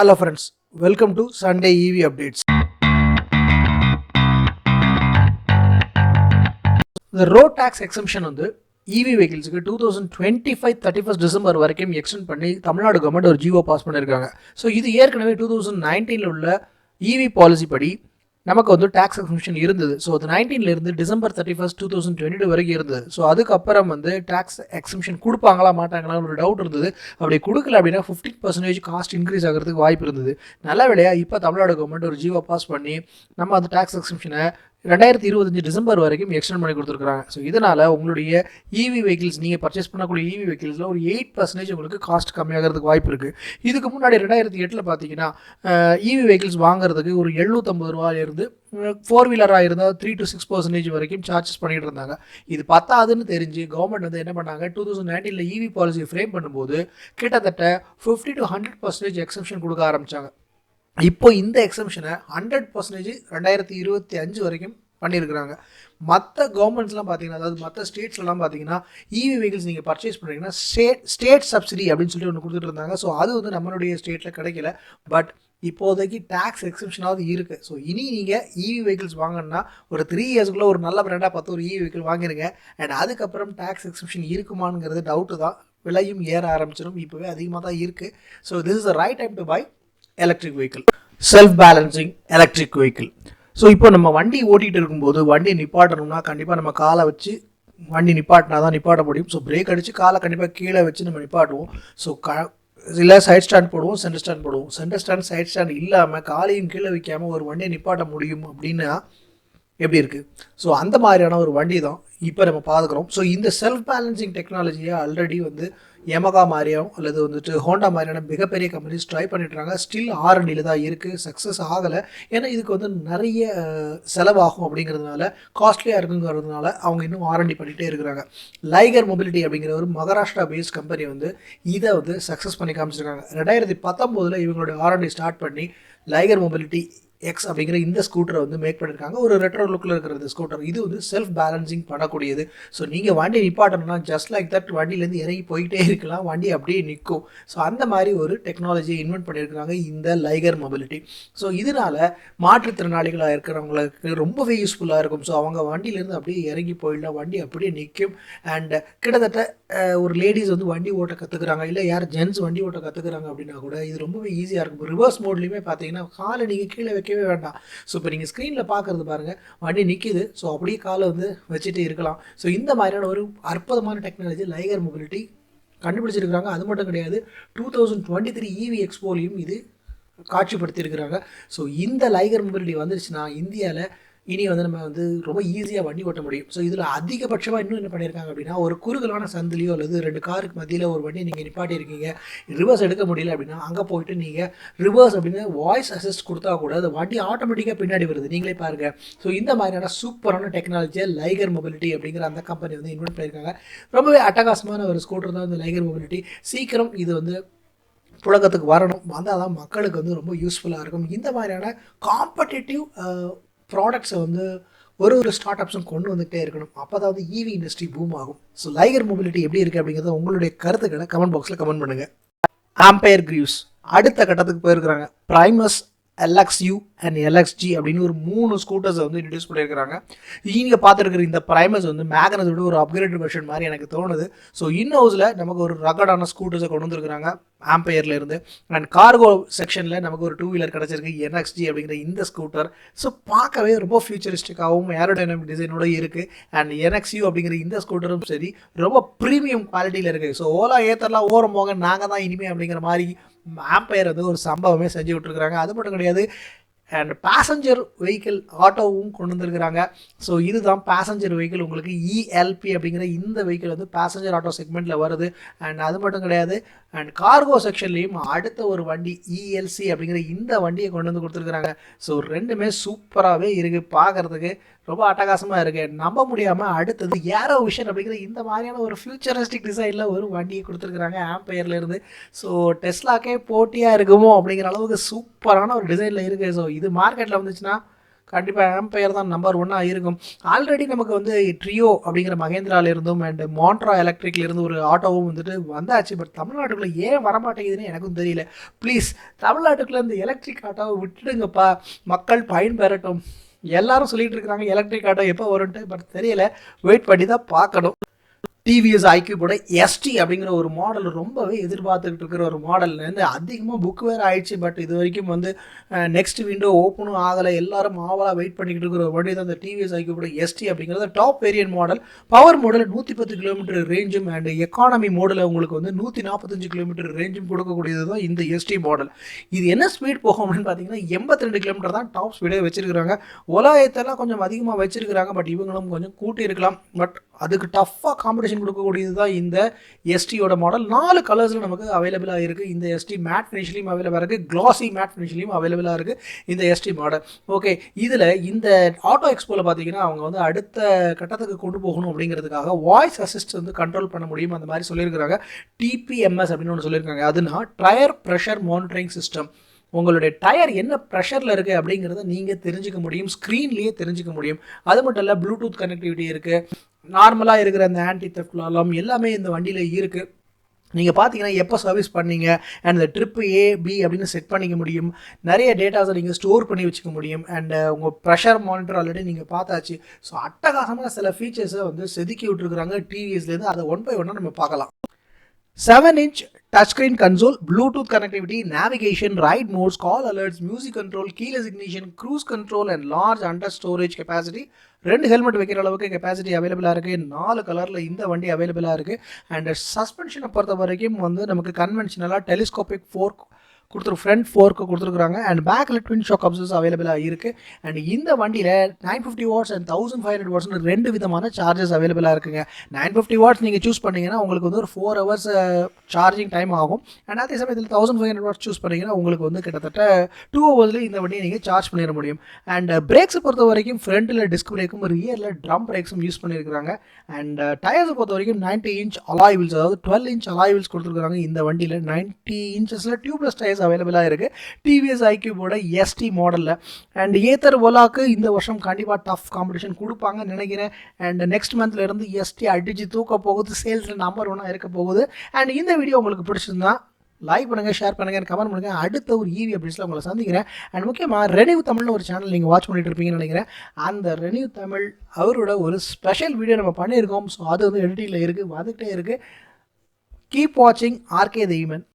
Hello friends, welcome to Sunday EV updates. The road tax exemption on the EV vehicles 2025 31st December வரைக்கும் extend பண்ணி Tamil Nadu government ஒரு GO pass பண்ணியிருக்காங்க. So இது ஏற்கனவே 2019 உள்ள EV policy படி நமக்கு வந்து டாக்ஸ் எக்ஸம்ஷன் இருந்தது. ஸோ அது 19லேருந்து டிசம்பர் 31st 2022 வரைக்கும் இருந்தது. ஸோ அதுக்கப்புறம் வந்து டாக்ஸ் எக்ஸம்ஷன் கொடுப்பாங்களா மாட்டாங்களான்னு ஒரு டவுட் இருந்தது. அப்படி கொடுக்கல அப்படின்னா 15% காஸ்ட் இன்க்ரீஸ் ஆகிறதுக்கு வாய்ப்பு இருந்தது. நல்ல வேளையாக இப்போ தமிழ்நாடு கவர்மெண்ட் ஒரு ஜிஓ பாஸ் பண்ணி நம்ம அந்த டாக்ஸ் எக்ஸம்ஷனை 2025 டிசம்பர் வரைக்கும் எக்ஸ்டெண்ட் பண்ணி கொடுத்துருக்காங்க. ஸோ இதனால் உங்களுடைய இவி வெஹிக்கிள்ஸ் நீங்கள் பர்ச்சேஸ் பண்ணக்கூடிய இவி வெஹிக்கிள்ஸில் ஒரு 8% உங்களுக்கு காஸ்ட் கம்மியாகிறதுக்கு வாய்ப்பு இருக்குது. இதுக்கு முன்னாடி 2008 பார்த்தீங்கன்னா இவி வெஹிக்கிள்ஸ் வாங்குறதுக்கு ஒரு 750 ரூபாயிலிருந்து 4 வீலராக இருந்தால் 3 to 6% வரைக்கும் சார்ஜஸ் பண்ணிகிட்டு இருந்தாங்க. இது பத்தாதுன்னு தெரிஞ்சு கவர்மெண்ட் வந்து என்ன பண்ணாங்க, 2019 இவி பாலிசியை ஃப்ரேம் பண்ணும்போது கிட்டத்தட்ட 50 to 100% எக்ஸம்ஷன் கொடுக்க ஆரம்பித்தாங்க. இப்போ இந்த எக்ஸம்ஷனை 100% 2025 வரைக்கும் பண்ணியிருக்கிறாங்க. மற்ற கவர்மெண்ட்ஸ்லாம் பார்த்தீங்கன்னா, அதாவது மற்ற ஸ்டேட்ஸ்லாம் பார்த்தீங்கன்னா இவி வெஹிக்கிள்ஸ் நீங்கள் பர்ச்சேஸ் பண்ணுறீங்கன்னா ஸ்டேட் சப்சிடி அப்படின்னு சொல்லி ஒன்று கொடுத்துட்டு இருந்தாங்க. ஸோ அது வந்து நம்மளுடைய ஸ்டேட்டில் கிடைக்கல. பட் இப்போதைக்கு டேக்ஸ் எக்ஸம்ஷனாவது இருக்குது. ஸோ இனி நீங்கள் இவி வெஹிக்கிள்ஸ் வாங்கினா ஒரு 3 இயர்ஸ்க்குள்ளே ஒரு நல்ல பிராண்டாக பார்த்து ஒரு இவி வெஹிக்கிள் வாங்கிடுங்க. அண்ட் அதுக்கப்புறம் டேக்ஸ் எக்ஸம்ஷன் இருக்குமாங்கிறது டவுட்டு தான். விலையும் ஏற ஆரம்பிச்சிடும். இப்போவே அதிகமாக தான் இருக்குது. So this is the right time to buy electric vehicle. Self balancing electric vehicle. So இப்போ நம்ம வண்டி ஓட்டிகிட்டு இருக்கும்போது வண்டியை நிப்பாட்டணும்னா கண்டிப்பாக நம்ம காலை வச்சு வண்டி நிப்பாட்டினா தான் நிப்பாட்ட முடியும். ஸோ பிரேக் அடித்து காலை கண்டிப்பாக கீழே வச்சு நம்ம நிப்பாட்டுவோம். ஸோ இல்லை சைட் ஸ்டாண்ட் போடுவோம், சென்டர் ஸ்டாண்ட் போடுவோம். சென்டர் ஸ்டாண்ட் சைட் ஸ்டாண்ட் இல்லாமல் காலையும் கீழே வைக்காமல் ஒரு வண்டியை நிப்பாட்ட முடியும் அப்படின்னா எப்படி இருக்குது? ஸோ அந்த மாதிரியான ஒரு வண்டி தான் இப்போ நம்ம பார்த்துக்கிறோம். ஸோ இந்த செல்ஃப் பேலன்சிங் டெக்னாலஜியை ஆல்ரெடி வந்து யமகா மாதிரியும் அல்லது வந்துட்டு ஹோண்டா மாதிரியான மிகப்பெரிய கம்பெனிஸ் ட்ரை பண்ணிட்டுறாங்க. ஸ்டில் R&Dல தான் இருக்குது, சக்ஸஸ் ஆகலை. ஏன்னா இதுக்கு வந்து நிறைய செலவாகும் அப்படிங்கிறதுனால, காஸ்ட்லியாக இருக்குங்கிறதுனால அவங்க இன்னும் R&D பண்ணிகிட்டே இருக்கிறாங்க. லைகர் மொபிலிட்டி அப்படிங்கிற ஒரு மகாராஷ்டிரா பேஸ்ட் கம்பெனி வந்து இதை வந்து சக்ஸஸ் பண்ணி காமிச்சிருக்காங்க. 2019 இவங்களுடைய R&D ஸ்டார்ட் பண்ணி லைகர் மொபிலிட்டி எக்ஸ் அப்படிங்கிற இந்த ஸ்கூட்டரை வந்து மேக் பண்ணியிருக்காங்க. ஒரு ரெட்ரோ லுக்கில் இருக்கிற இந்த ஸ்கூட்டர் இது வந்து செல்ஃப் பேலன்சிங் பண்ணக்கூடியது. ஸோ நீங்கள் வண்டி நிப்பாட்டணும்னா ஜஸ்ட் லைக் தட் வண்டியிலேருந்து இறங்கி போயிட்டே இருக்கலாம், வண்டி அப்படியே நிற்கும். ஸோ அந்த மாதிரி ஒரு டெக்னாலஜியை இன்வென்ட் பண்ணியிருக்காங்க இந்த லைகர் மொபிலிட்டி. ஸோ இதனால் மாற்றுத்திறனாளிகளாக இருக்கிறவங்களுக்கு ரொம்பவே யூஸ்ஃபுல்லாக இருக்கும். ஸோ அவங்க வண்டியிலேருந்து அப்படியே இறங்கி போயிடலாம், வண்டி அப்படியே நிற்கும். அண்ட் கிட்டத்தட்ட ஒரு லேடிஸ் வந்து வண்டி ஓட்ட கற்றுக்குறாங்க, இல்லை யார் ஜென்ஸ் வண்டி ஓட்ட கற்றுக்குறாங்க அப்படின்னா கூட இது ரொம்பவே ஈஸியாக இருக்கும். ரிவர்ஸ் மோட்லேயுமே பார்த்தீங்கன்னா காலை நீங்கள் கீழே வைக்கவே வேண்டாம். ஸோ இப்போ நீங்கள் ஸ்க்ரீனில் பார்க்குறது பாருங்கள், வண்டி நிற்கிது. ஸோ அப்படியே காலை வந்து வச்சுட்டு இருக்கலாம். ஸோ இந்த மாதிரியான ஒரு அற்புதமான டெக்னாலஜி லைகர் மொபிலிட்டி கண்டுபிடிச்சிருக்கிறாங்க. அது மட்டும் கிடையாது, 2023 EV எக்ஸ்போலையும் இது காட்சிப்படுத்தியிருக்கிறாங்க. ஸோ இந்த லைகர் மொபிலிட்டி வந்துருச்சுன்னா இந்தியாவில் இனி வந்து நம்ம வந்து ரொம்ப ஈஸியாக வண்டி ஓட்ட முடியும். ஸோ இதில் அதிகபட்சமாக இன்னும் என்ன பண்ணியிருக்காங்க அப்படின்னா, ஒரு குறுகலான சந்திலையோ அல்லது 2 காருக்கு மத்தியில் ஒரு வண்டியை நீங்கள் நிப்பாட்டியிருக்கீங்க, ரிவர்ஸ் எடுக்க முடியல அப்படின்னா அங்கே போயிட்டு நீங்கள் ரிவர்ஸ் அப்படின்னு வாய்ஸ் அசிஸ்ட் கொடுத்தா கூட அது வண்டி ஆட்டோமேட்டிக்காக பின்னாடி வருது, நீங்களே பாருங்கள். ஸோ இந்த மாதிரியான சூப்பரான டெக்னாலஜியை லைகர் மொபிலிட்டி அப்படிங்கிற அந்த கம்பெனி வந்து இன்வென்ட் பண்ணியிருக்காங்க. ரொம்பவே அட்டகாசமான ஒரு ஸ்கூட்டர் தான் இந்த லைகர் மொபிலிட்டி. சீக்கிரம் இது வந்து புழக்கத்துக்கு வரணும், வந்தால் தான் மக்களுக்கு வந்து ரொம்ப யூஸ்ஃபுல்லாக இருக்கும். இந்த மாதிரியான காம்படிட்டிவ் ப்ராடக்ட்ஸை வந்து ஒரு ஸ்டார்ட் அப்ஸும் கொண்டு வந்துகிட்டே இருக்கணும். அப்போ தான் வந்து இவி இண்டஸ்ட்ரி பூம் ஆகும். ஸோ லைகர் மொபிலிட்டி எப்படி இருக்குது அப்படிங்கிறத உங்களுடைய கருத்துக்களை கமெண்ட் பாக்ஸில் கமெண்ட் பண்ணுங்கள். ஆம்பயர் கிரீவ்ஸ் அடுத்த கட்டத்துக்கு போயிருக்கிறாங்க. பிரைமஸ், LXU அண்ட் LXG அப்படின்னு ஒரு 3 ஸ்கூட்டர்ஸை வந்து இன்ட்ரடியூஸ் பண்ணியிருக்கிறாங்க. நீங்கள் பார்த்துருக்குற இந்த பிரைமஸ் வந்து மேக்னஸோட ஒரு அப்கிரேட் வெர்ஷன் மாதிரி எனக்கு தோணுது. ஸோ இன்னோஸில் நமக்கு ஒரு ரகடான ஸ்கூட்டர்ஸை கொண்டு வந்துருக்குறாங்க ஆம்பையர்லேருந்து. அண்ட் கார்கோ செக்ஷனில் நமக்கு ஒரு 2 வீலர் கிடச்சிருக்கு, NXG அப்படிங்கிற இந்த ஸ்கூட்டர். ஸோ பார்க்கவே ரொம்ப ஃபியூச்சரிஸ்டிக்காகவும் ஏரோடைனமிக் டிசைனோட இருக்குது. அண்ட் NXU அப்படிங்கிற இந்த ஸ்கூட்டரும் சரி ரொம்ப ப்ரீமியம் குவாலிட்டியில் இருக்குது. ஸோ ஓலா ஏத்தர்லாம் ஓரம் போங்க, நாங்கள் தான் இனிமே அப்படிங்கிற மாதிரி ஆம்பயர் வந்து ஒரு சம்பவமே செஞ்சு விட்டுருக்குறாங்க. அது மட்டும் கிடையாது, அண்ட் பேசஞ்சர் வெஹிக்கிள் ஆட்டோவும் கொண்டு வந்துருக்குறாங்க. ஸோ இதுதான் பேசஞ்சர் வெஹிக்கிள். உங்களுக்கு ELP அப்படிங்கிற இந்த வெஹிக்கிள் வந்து பேசஞ்சர் ஆட்டோ செக்மெண்ட்டில் வருது. அண்ட் அது மட்டும் கிடையாது, அண்ட் கார்கோ செக்ஷன்லேயும் அடுத்த ஒரு வண்டி ELC அப்படிங்கிற இந்த வண்டியை கொண்டு வந்து கொடுத்துருக்குறாங்க. ஸோ ரெண்டுமே சூப்பராகவே இருக்குது, பார்க்குறதுக்கு ரொம்ப அட்டகாசமாக இருக்குது. நம்ப முடியாமல் அடுத்தது ஏரோ விஷன் அப்படிங்கிற இந்த மாதிரியான ஒரு ஃபியூச்சரிஸ்டிக் டிசைனில் ஒரு வண்டியை கொடுத்துருக்குறாங்க ஆம்பையர்லேருந்து. ஸோ டெஸ்லாக்கே போட்டியாக இருக்குமோ அப்படிங்கிற அளவுக்கு சூப்பரான ஒரு டிசைனில் இருக்குது. ஸோ இது மார்க்கெட்டில் வந்துச்சுன்னா கண்டிப்பாக ஆம்பையர் தான் நம்பர் 1 இருக்கும். ஆல்ரெடி நமக்கு வந்து ட்ரியோ அப்படிங்கிற மகேந்திரால இருந்தும் அண்ட் மாண்ட்ரா எலக்ட்ரிக்ல இருந்து ஒரு ஆட்டோவும் வந்துட்டு வந்தாச்சு. பட் தமிழ்நாட்டுக்குள்ளே ஏன் வரமாட்டேங்குதுன்னு எனக்கும் தெரியல. ப்ளீஸ் தமிழ்நாட்டுக்குள்ளே இந்த எலக்ட்ரிக் ஆட்டோவை விட்டுடுங்கப்பா, மக்கள் பயன்பெறட்டும். எல்லாரும் சொல்லிட்டு இருக்கிறாங்க எலக்ட்ரிக் ஆட்டோ எப்போ வரும்ன்ட்டு. பட் தெரியல, வெயிட் பண்ணி தான் பார்க்கணும். டிவிஎஸ் ஐக்யூபோட எஸ்டி அப்படிங்கிற ஒரு மாடல் ரொம்பவே எதிர்பார்த்துக்கிட்டு இருக்கிற ஒரு மாடல்லேருந்து அதிகமாக புக் வேறு ஆயிடுச்சு. பட் இது வரைக்கும் வந்து நெக்ஸ்ட் விண்டோ ஓப்பனும் ஆகலை. எல்லாரும் ஆவலாக வெயிட் பண்ணிக்கிட்டு இருக்கிற ஒரு வண்டி தான் இந்த டிவிஎஸ் ஐக்யூபோட எஸ்டி அப்படிங்கிறது. Top variant model. பவர் மோடில் 110 கிலோமீட்டர் ரேஞ்சும் அண்ட் எக்கானமி மோடில் உங்களுக்கு வந்து 145 கிலோமீட்டர் ரேஞ்சும் கொடுக்கக்கூடியது தான் இந்த எஸ்டி மாடல். இது என்ன ஸ்பீட் போகும் அப்படின்னு பார்த்தீங்கன்னா 82 கிலோமீட்டர் தான் டாப் ஸ்பீடே வச்சிருக்கிறாங்க. ஒலாயத்தெல்லாம் கொஞ்சம் அதிகமாக வச்சிருக்கிறாங்க. பட் இவங்களும் கொஞ்சம் கூட்டி இருக்கலாம். பட் அதுக்கு டஃப்பாக காம்படிஷன் கொடுக்கக்கூடியது தான் இந்த எஸ்டியோட மாடல். 4 கலர்ஸில் நமக்கு அவைலபிளாக இருக்குது. இந்த எஸ்டி மேட் ஃபினிஷ்லையும் அவைலபிளாக இருக்குது, க்ளாசி மேட் ஃபினிஷ்லையும் அவைலபிளாக இருக்குது இந்த எஸ்டி மாடல். ஓகே, இதில் இந்த ஆட்டோ எக்ஸ்போவில் பார்த்தீங்கன்னா அவங்க வந்து அடுத்த கட்டத்துக்கு கொண்டு போகணும் அப்படிங்கிறதுக்காக வாய்ஸ் அசிஸ்ட் வந்து கண்ட்ரோல் பண்ண முடியும் அந்த மாதிரி சொல்லியிருக்கிறாங்க. டிபிஎம்எஸ் அப்படின்னு ஒன்று சொல்லியிருக்காங்க. அதுனா டயர் ப்ரெஷர் மானிட்டரிங் சிஸ்டம். உங்களுடைய டயர் என்ன ப்ரெஷரில் இருக்குது அப்படிங்கிறத நீங்கள் தெரிஞ்சுக்க முடியும், ஸ்க்ரீன்லேயே தெரிஞ்சுக்க முடியும். அது மட்டும் இல்லை, ப்ளூடூத் கனெக்டிவிட்டி இருக்குது. நார்மலாக இருக்கிற அந்த ஆன்டி தெஃப்ட் அலார்ம் எல்லாமே இந்த வண்டியில் இருக்குது. நீங்கள் பார்த்தீங்கன்னா எப்போ சர்வீஸ் பண்ணீங்க அண்ட் இந்த ட்ரிப்பு A, B அப்படின்னு செட் பண்ணிக்க முடியும். நிறைய டேட்டாஸை நீங்கள் ஸ்டோர் பண்ணி வச்சுக்க முடியும். அண்ட் உங்கள் ப்ரெஷர் மானிட்டர் ஆல்ரெடி நீங்கள் பார்த்தாச்சு. ஸோ அட்டகாசமாக சில ஃபீச்சர்ஸை வந்து செதுக்கி விட்டுருக்குறாங்க டிவிஎஸ்லேருந்து. அதை 1 by 1 நம்ம பார்க்கலாம். 7-inch touchscreen console, Bluetooth connectivity, navigation, ride modes, call alerts, music control, keyless ignition, cruise control and large under storage capacity. 2 helmet வைக்கிற அளவுக்கு கெப்பாசிட்டி அவைலபிளாக இருக்குது. 4 கலரில் இந்த வண்டி அவைலபிளாக இருக்குது. அண்ட் சஸ்பென்ஷனை பொறுத்த வரைக்கும் வந்து நமக்கு கன்வென்ஷனலாக டெலிஸ்கோபிக் ஃபோர்க் ஃப்ரண்ட் ஃபோர்க்கு கொடுத்துருக்குறாங்க. அண்ட் பேக்கில் ட்வின் ஷாக் அப்சர்ஸ் அவைலபிளாக இருக்குது. அண்ட் இந்த வண்டியில் 950 வாட்ஸ் அண்ட் 1500 வாட்ஸ்னு 2 விதமான சார்ஜஸ் அவைலபிளாக இருக்குங்க. 950 வாட்ஸ் நீங்கள் சூஸ் பண்ணிங்கன்னா உங்களுக்கு வந்து ஒரு 4 hours சார்ஜிங் டைம் ஆகும். அண்ட் அதே சமயத்தில் 1500 வாட்ஸ் சூஸ் பண்ணிங்கன்னா உங்களுக்கு வந்து கிட்டத்தட்ட 2 hours இந்த வண்டியை நீங்கள் சார்ஜ் பண்ணிட முடியும். அண்ட் பிரேக்ஸை பொறுத்த வரைக்கும் ஃப்ரண்ட்டில் டிஸ்க் பிரேக்கும் ரியரில் ட்ரம் பிரேக்ஸும் யூஸ் பண்ணியிருக்கிறாங்க. அண்ட் டயர்ஸை பொறுத்த வரைக்கும் 90-inch அலாய் வீல்ஸ், அதாவது 12-inch அலாய் வீல்ஸ் கொடுத்துருக்காங்க. இந்த வண்டியில் 90 inchஸில் டியூப்லெஸ் டயர்ஸ் அவைலபிளாக இருக்குது டிவிஎஸ் ஐக்யூபோட எஸ்டி மாடலில். அண்ட் ஏத்தர் ஓலாக்கு இந்த வருஷம் கண்டிப்பாக டஃப் காம்படிஷன் கொடுப்பாங்கன்னு நினைக்கிறேன். அண்ட் நெக்ஸ்ட் மந்த்ல இருந்து எஸ்டி அடிச்சு தூக்க போகுது, சேல்ஸில் நம்பர் 1 இருக்க போகுது. அண்ட் இந்த வீடியோ உங்களுக்கு பிடிச்சிருந்தா லைக் பண்ணுங்கள், ஷேர் பண்ணுங்கள், கமெண்ட் பண்ணுங்கள். அடுத்த ஒரு EV அப்டேட்ஸில் உங்களை சந்திக்கிறேன். அண்ட் முக்கியமாக ரெனியூ தமிழ்னு ஒரு சேனல் நீங்கள் வாட்ச் பண்ணிட்டு இருப்பீங்கன்னு நினைக்கிறேன். அந்த ரெனியூ தமிழ் அவரோட ஒரு ஸ்பெஷல் வீடியோ நம்ம பண்ணியிருக்கோம். ஸோ அது வந்து எடிட்டிங்கில் இருக்குது, வந்துகிட்டே இருக்குது. கீப் வாட்சிங் RK The Human.